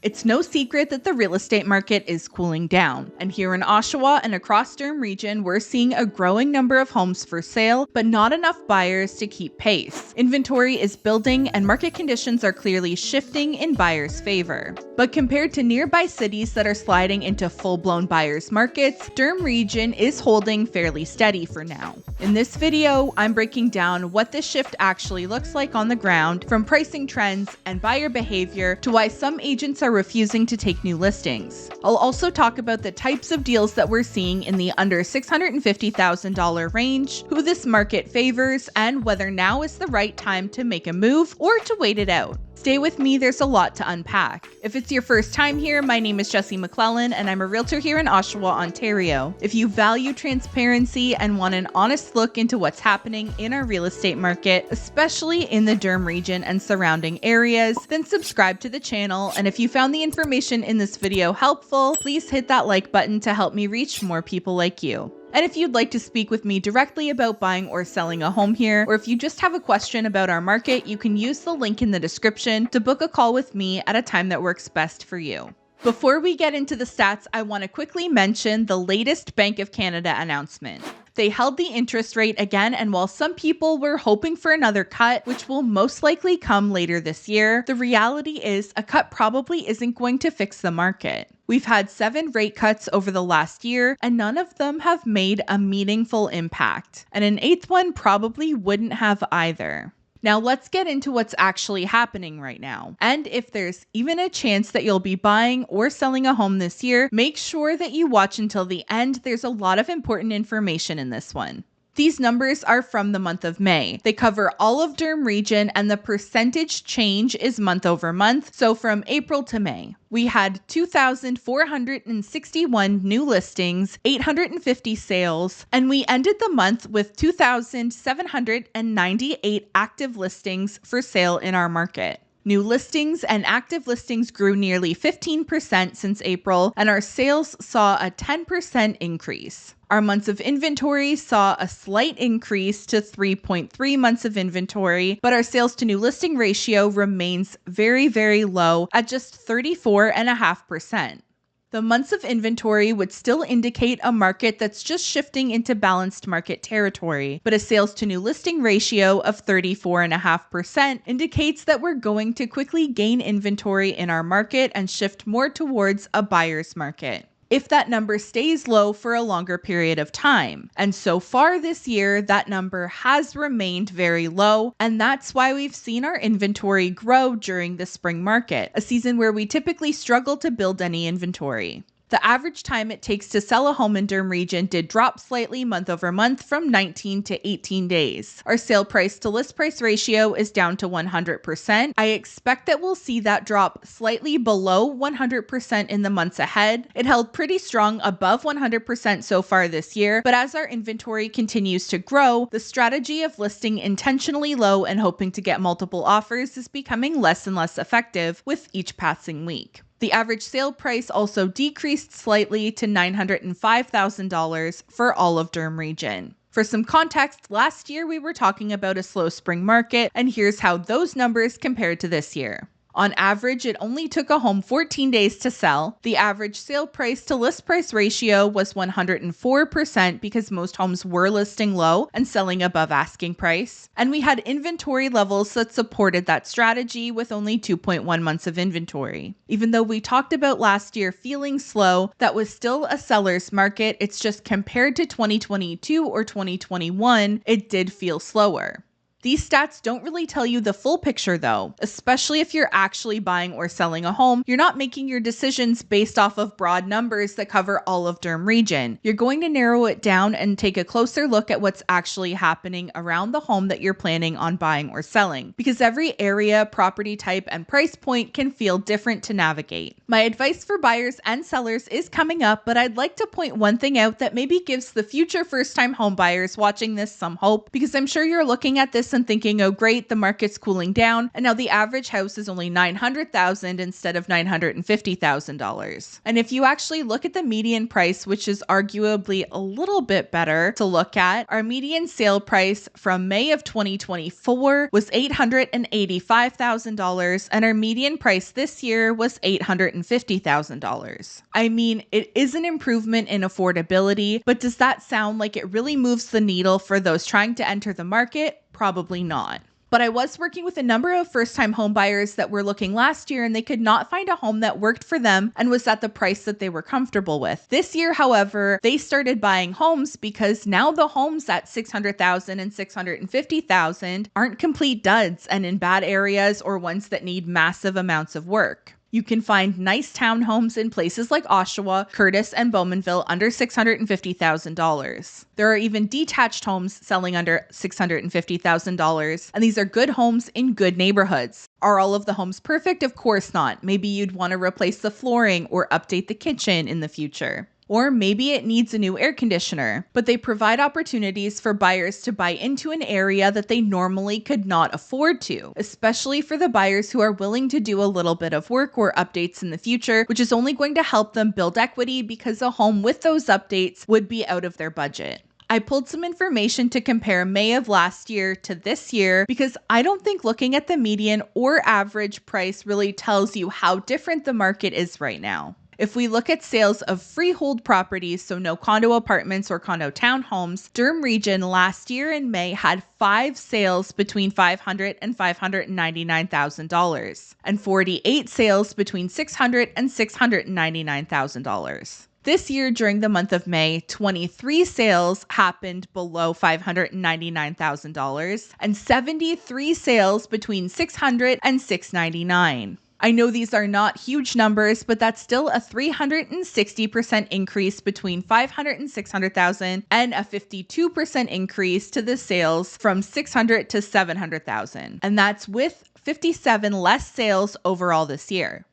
It's no secret that the real estate market is cooling down, and here in Oshawa and across Durham region, we're seeing a growing number of homes for sale, but not enough buyers to keep pace. Inventory is building and market conditions are clearly shifting in buyers' favor. But compared to nearby cities that are sliding into full-blown buyers' markets, Durham region is holding fairly steady for now. In this video, I'm breaking down what this shift actually looks like on the ground, from pricing trends and buyer behavior to why some agents are refusing to take new listings. I'll also talk about the types of deals that we're seeing in the under $650,000 range, who this market favors, and whether now is the right time to make a move or to wait it out. Stay with me, there's a lot to unpack. If it's your first time here, my name is Jessie McClellan and I'm a realtor here in Oshawa, Ontario. If you value transparency and want an honest look into what's happening in our real estate market, especially in the Durham region and surrounding areas, then subscribe to the channel. And if you found the information in this video helpful, please hit that like button to help me reach more people like you. And if you'd like to speak with me directly about buying or selling a home here, or if you just have a question about our market, you can use the link in the description to book a call with me at a time that works best for you. Before we get into the stats, I want to quickly mention the latest Bank of Canada announcement. They held the interest rate again, and while some people were hoping for another cut, which will most likely come later this year, the reality is a cut probably isn't going to fix the market. We've had 7 rate cuts over the last year, and none of them have made a meaningful impact. And an 8th one probably wouldn't have either. Now let's get into what's actually happening right now. And if there's even a chance that you'll be buying or selling a home this year, make sure that you watch until the end. There's a lot of important information in this one. These numbers are from the month of May. They cover all of Durham region and the percentage change is month over month, so from April to May. We had 2,461 new listings, 850 sales, and we ended the month with 2,798 active listings for sale in our market. New listings and active listings grew nearly 15% since April, and our sales saw a 10% increase. Our months of inventory saw a slight increase to 3.3 months of inventory, but our sales to new listing ratio remains very, very low at just 34.5%. The months of inventory would still indicate a market that's just shifting into balanced market territory, but a sales to new listing ratio of 34.5% indicates that we're going to quickly gain inventory in our market and shift more towards a buyer's market if that number stays low for a longer period of time. And so far this year, that number has remained very low, and that's why we've seen our inventory grow during the spring market, a season where we typically struggle to build any inventory. The average time it takes to sell a home in Durham region did drop slightly month over month from 19 to 18 days. Our sale price to list price ratio is down to 100%. I expect that we'll see that drop slightly below 100% in the months ahead. It held pretty strong above 100% so far this year, but as our inventory continues to grow, the strategy of listing intentionally low and hoping to get multiple offers is becoming less and less effective with each passing week. The average sale price also decreased slightly to $905,000 for all of Durham region. For some context, last year we were talking about a slow spring market, and here's how those numbers compared to this year. On average, it only took a home 14 days to sell. The average sale price to list price ratio was 104% because most homes were listing low and selling above asking price. And we had inventory levels that supported that strategy with only 2.1 months of inventory. Even though we talked about last year feeling slow, that was still a seller's market. It's just compared to 2022 or 2021, it did feel slower. These stats don't really tell you the full picture though, especially if you're actually buying or selling a home. You're not making your decisions based off of broad numbers that cover all of Durham region. You're going to narrow it down and take a closer look at what's actually happening around the home that you're planning on buying or selling, because every area, property type, and price point can feel different to navigate. My advice for buyers and sellers is coming up, but I'd like to point one thing out that maybe gives the future first-time home buyers watching this some hope, because I'm sure you're looking at this and thinking, oh great, the market's cooling down, and now the average house is only $900,000 instead of $950,000. And if you actually look at the median price, which is arguably a little bit better to look at, our median sale price from May of 2024 was $885,000, and our median price this year was $850,000. I mean, it is an improvement in affordability, but does that sound like it really moves the needle for those trying to enter the market? Probably not. But I was working with a number of first-time home buyers that were looking last year, and they could not find a home that worked for them and was at the price that they were comfortable with. This year, however, they started buying homes because now the homes at $600,000 and $650,000 aren't complete duds and in bad areas or ones that need massive amounts of work. You can find nice townhomes in places like Oshawa, Curtis, and Bowmanville under $650,000. There are even detached homes selling under $650,000, and these are good homes in good neighborhoods. Are all of the homes perfect? Of course not. Maybe you'd want to replace the flooring or update the kitchen in the future. Or maybe it needs a new air conditioner, but they provide opportunities for buyers to buy into an area that they normally could not afford to, especially for the buyers who are willing to do a little bit of work or updates in the future, which is only going to help them build equity because a home with those updates would be out of their budget. I pulled some information to compare May of last year to this year because I don't think looking at the median or average price really tells you how different the market is right now. If we look at sales of freehold properties, so no condo apartments or condo townhomes, Durham region last year in May had 5 sales between $500,000 and $599,000, and 48 sales between $600,000 and $699,000. This year, during the month of May, 23 sales happened below $599,000, and 73 sales between $600,000 and $699,000. I know these are not huge numbers, but that's still a 360% increase between $500,000 and $600,000 and a 52% increase to the sales from $600,000 to $700,000. And that's with 57 less sales overall this year.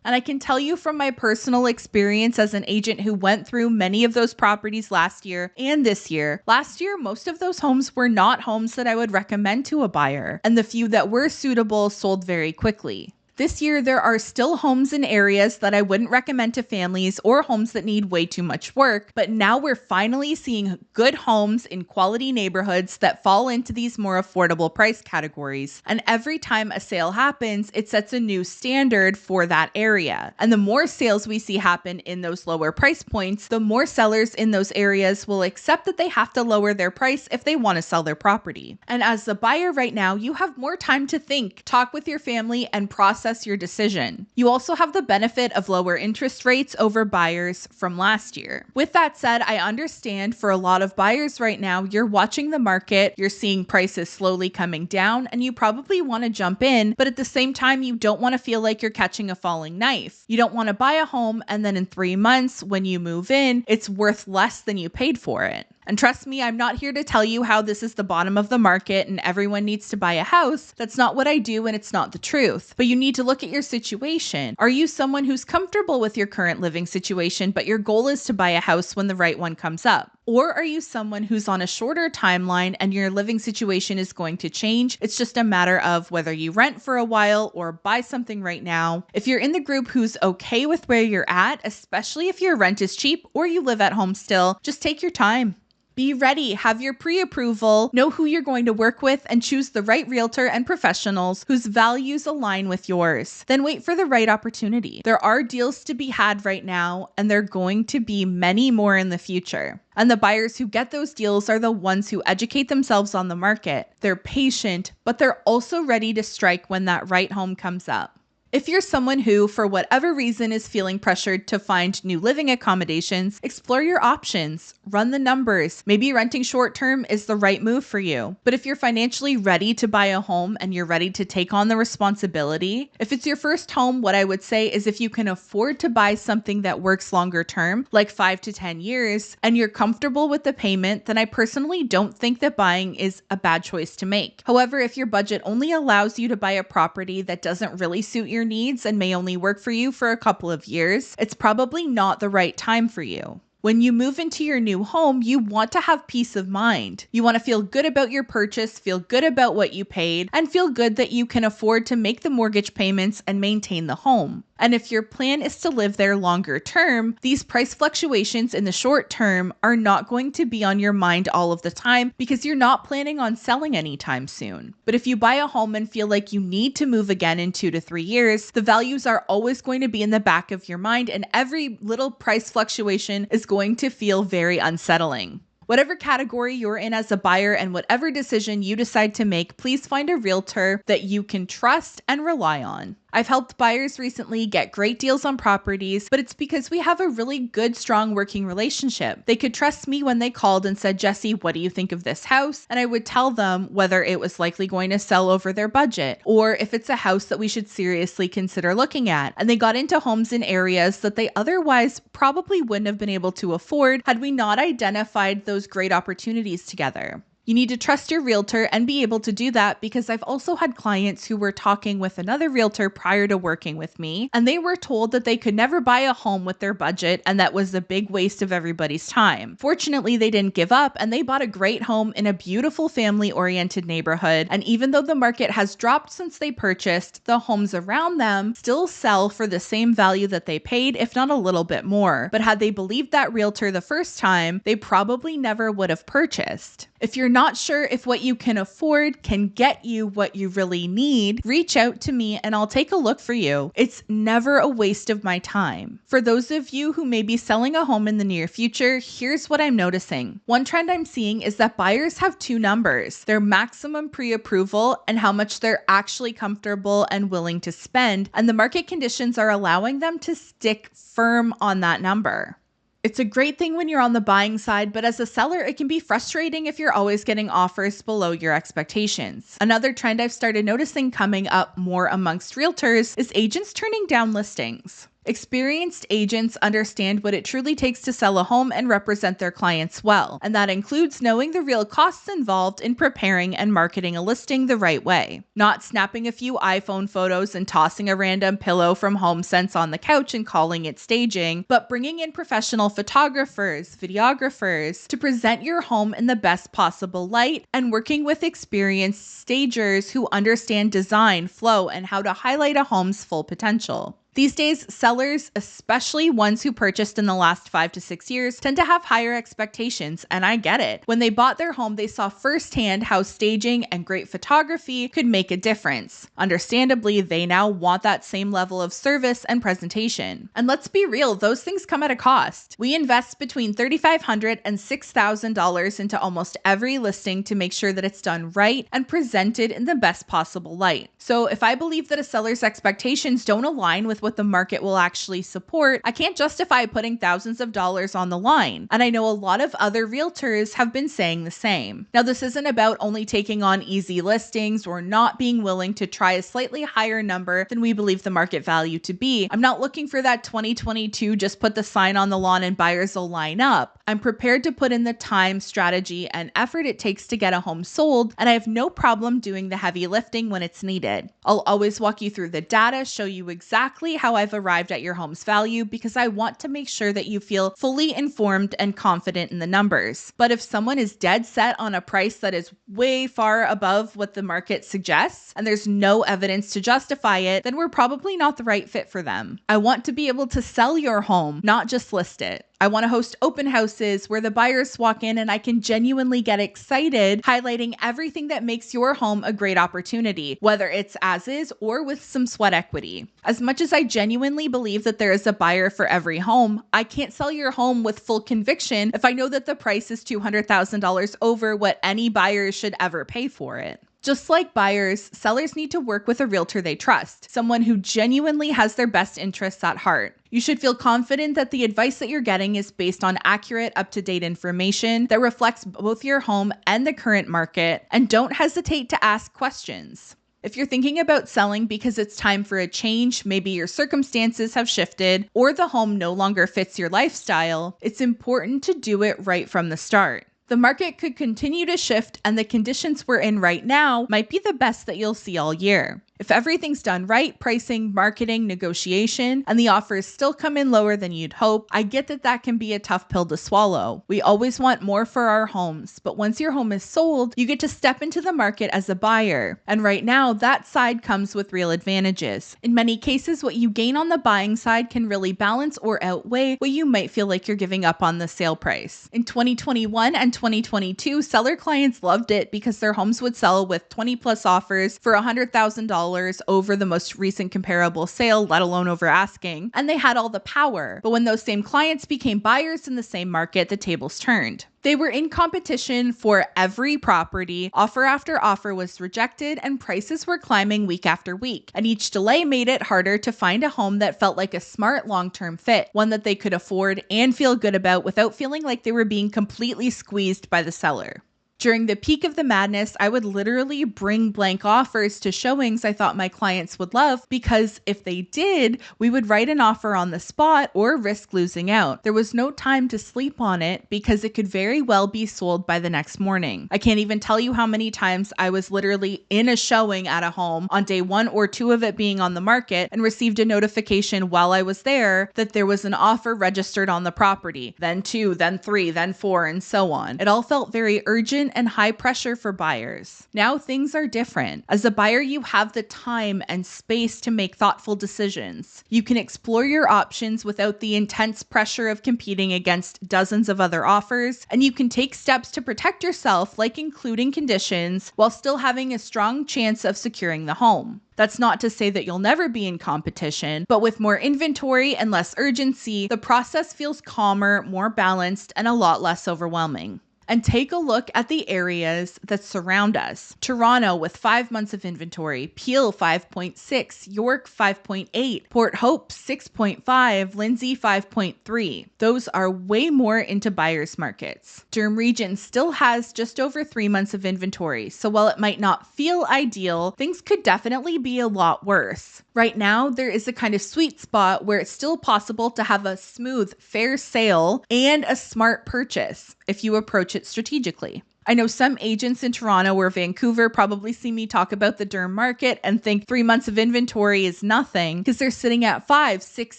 And I can tell you from my personal experience as an agent who went through many of those properties last year and this year. Last year, most of those homes were not homes that I would recommend to a buyer, and the few that were suitable sold very quickly. This year, there are still homes in areas that I wouldn't recommend to families or homes that need way too much work, but now we're finally seeing good homes in quality neighborhoods that fall into these more affordable price categories. And every time a sale happens, it sets a new standard for that area. And the more sales we see happen in those lower price points, the more sellers in those areas will accept that they have to lower their price if they want to sell their property. And as the buyer right now, you have more time to think, talk with your family, and process your decision. You also have the benefit of lower interest rates over buyers from last year. With that said, I understand for a lot of buyers right now, you're watching the market, you're seeing prices slowly coming down, and you probably want to jump in, but at the same time, you don't want to feel like you're catching a falling knife. You don't want to buy a home and then in 3 months, when you move in, it's worth less than you paid for it. And trust me, I'm not here to tell you how this is the bottom of the market and everyone needs to buy a house. That's not what I do, and it's not the truth. But you need to look at your situation. Are you someone who's comfortable with your current living situation, but your goal is to buy a house when the right one comes up? Or are you someone who's on a shorter timeline and your living situation is going to change? It's just a matter of whether you rent for a while or buy something right now. If you're in the group who's okay with where you're at, especially if your rent is cheap or you live at home still, just take your time. Be ready, have your pre-approval, know who you're going to work with, and choose the right realtor and professionals whose values align with yours. Then wait for the right opportunity. There are deals to be had right now, and there are going to be many more in the future. And the buyers who get those deals are the ones who educate themselves on the market. They're patient, but they're also ready to strike when that right home comes up. If you're someone who, for whatever reason, is feeling pressured to find new living accommodations, explore your options, run the numbers. Maybe renting short-term is the right move for you. But if you're financially ready to buy a home and you're ready to take on the responsibility, if it's your first home, what I would say is if you can afford to buy something that works longer term, like 5 to 10 years, and you're comfortable with the payment, then I personally don't think that buying is a bad choice to make. However, if your budget only allows you to buy a property that doesn't really suit your needs and may only work for you for a couple of years, it's probably not the right time for you. When you move into your new home, you want to have peace of mind. You want to feel good about your purchase, feel good about what you paid, and feel good that you can afford to make the mortgage payments and maintain the home. And if your plan is to live there longer term, these price fluctuations in the short term are not going to be on your mind all of the time because you're not planning on selling anytime soon. But if you buy a home and feel like you need to move again in 2 to 3 years, the values are always going to be in the back of your mind, and every little price fluctuation is going to feel very unsettling. Whatever category you're in as a buyer and whatever decision you decide to make, please find a realtor that you can trust and rely on. I've helped buyers recently get great deals on properties, but it's because we have a really good, strong working relationship. They could trust me when they called and said, "Jesse, what do you think of this house?" And I would tell them whether it was likely going to sell over their budget, or if it's a house that we should seriously consider looking at. And they got into homes in areas that they otherwise probably wouldn't have been able to afford had we not identified those great opportunities together. You need to trust your realtor and be able to do that, because I've also had clients who were talking with another realtor prior to working with me, and they were told that they could never buy a home with their budget, and that was a big waste of everybody's time. Fortunately, they didn't give up, and they bought a great home in a beautiful family-oriented neighborhood, and even though the market has dropped since they purchased, the homes around them still sell for the same value that they paid, if not a little bit more. But had they believed that realtor the first time, they probably never would have purchased. If you're not sure if what you can afford can get you what you really need, reach out to me and I'll take a look for you. It's never a waste of my time. For those of you who may be selling a home in the near future, here's what I'm noticing. One trend I'm seeing is that buyers have two numbers: their maximum pre-approval and how much they're actually comfortable and willing to spend, and the market conditions are allowing them to stick firm on that number. It's a great thing when you're on the buying side, but as a seller, it can be frustrating if you're always getting offers below your expectations. Another trend I've started noticing coming up more amongst realtors is agents turning down listings. Experienced agents understand what it truly takes to sell a home and represent their clients well, and that includes knowing the real costs involved in preparing and marketing a listing the right way. Not snapping a few iPhone photos and tossing a random pillow from HomeSense on the couch and calling it staging, but bringing in professional photographers, videographers to present your home in the best possible light, and working with experienced stagers who understand design, flow, and how to highlight a home's full potential. These days, sellers, especially ones who purchased in the last 5 to 6 years, tend to have higher expectations, and I get it. When they bought their home, they saw firsthand how staging and great photography could make a difference. Understandably, they now want that same level of service and presentation. And let's be real, those things come at a cost. We invest between $3,500 and $6,000 into almost every listing to make sure that it's done right and presented in the best possible light. So if I believe that a seller's expectations don't align with what the market will actually support, I can't justify putting thousands of dollars on the line. And I know a lot of other realtors have been saying the same. Now, this isn't about only taking on easy listings or not being willing to try a slightly higher number than we believe the market value to be. I'm not looking for that 2022 just put the sign on the lawn and buyers will line up. I'm prepared to put in the time, strategy, and effort it takes to get a home sold, and I have no problem doing the heavy lifting when it's needed. I'll always walk you through the data, show you exactly how I've arrived at your home's value, because I want to make sure that you feel fully informed and confident in the numbers. But if someone is dead set on a price that is way far above what the market suggests, and there's no evidence to justify it, then we're probably not the right fit for them. I want to be able to sell your home, not just list it. I want to host open houses where the buyers walk in and I can genuinely get excited, highlighting everything that makes your home a great opportunity, whether it's as is or with some sweat equity. As much as I genuinely believe that there is a buyer for every home, I can't sell your home with full conviction if I know that the price is $200,000 over what any buyer should ever pay for it. Just like buyers, sellers need to work with a realtor they trust, someone who genuinely has their best interests at heart. You should feel confident that the advice that you're getting is based on accurate, up-to-date information that reflects both your home and the current market, and don't hesitate to ask questions. If you're thinking about selling because it's time for a change, maybe your circumstances have shifted, or the home no longer fits your lifestyle, it's important to do it right from the start. The market could continue to shift, and the conditions we're in right now might be the best that you'll see all year. If everything's done right, pricing, marketing, negotiation, and the offers still come in lower than you'd hope, I get that that can be a tough pill to swallow. We always want more for our homes, but once your home is sold, you get to step into the market as a buyer. And right now, that side comes with real advantages. In many cases, what you gain on the buying side can really balance or outweigh what you might feel like you're giving up on the sale price. In 2021 and 2022, seller clients loved it because their homes would sell with 20 plus offers for $100,000 over the most recent comparable sale, let alone over asking, and they had all the power. But when those same clients became buyers in the same market, the tables turned. They were in competition for every property, offer after offer was rejected, and prices were climbing week after week. And each delay made it harder to find a home that felt like a smart long-term fit, one that they could afford and feel good about without feeling like they were being completely squeezed by the seller. During the peak of the madness, I would literally bring blank offers to showings I thought my clients would love because if they did, we would write an offer on the spot or risk losing out. There was no time to sleep on it because it could very well be sold by the next morning. I can't even tell you how many times I was literally in a showing at a home on day 1 or 2 of it being on the market and received a notification while I was there that there was an offer registered on the property, then 2, then 3, then 4, and so on. It all felt very urgent and high pressure for buyers. Now things are different. As a buyer, you have the time and space to make thoughtful decisions. You can explore your options without the intense pressure of competing against dozens of other offers, and you can take steps to protect yourself, like including conditions, while still having a strong chance of securing the home. That's not to say that you'll never be in competition, but with more inventory and less urgency, the process feels calmer, more balanced, and a lot less overwhelming. And take a look at the areas that surround us. Toronto with 5 months of inventory, Peel 5.6, York 5.8, Port Hope 6.5, Lindsay 5.3. Those are way more into buyers markets. Durham Region still has just over 3 months of inventory, so while it might not feel ideal, things could definitely be a lot worse. Right now, there is a kind of sweet spot where it's still possible to have a smooth, fair sale and a smart purchase if you approach it strategically. I know some agents in Toronto or Vancouver probably see me talk about the Durham market and think 3 months of inventory is nothing because they're sitting at 5, 6,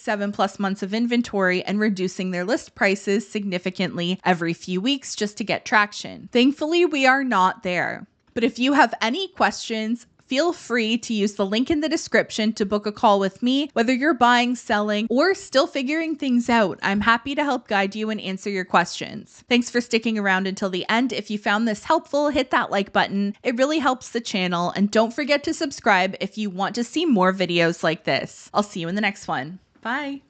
7 plus months of inventory and reducing their list prices significantly every few weeks just to get traction. Thankfully, we are not there. But if you have any questions, feel free to use the link in the description to book a call with me, whether you're buying, selling, or still figuring things out. I'm happy to help guide you and answer your questions. Thanks for sticking around until the end. If you found this helpful, hit that like button. It really helps the channel. And don't forget to subscribe if you want to see more videos like this. I'll see you in the next one. Bye.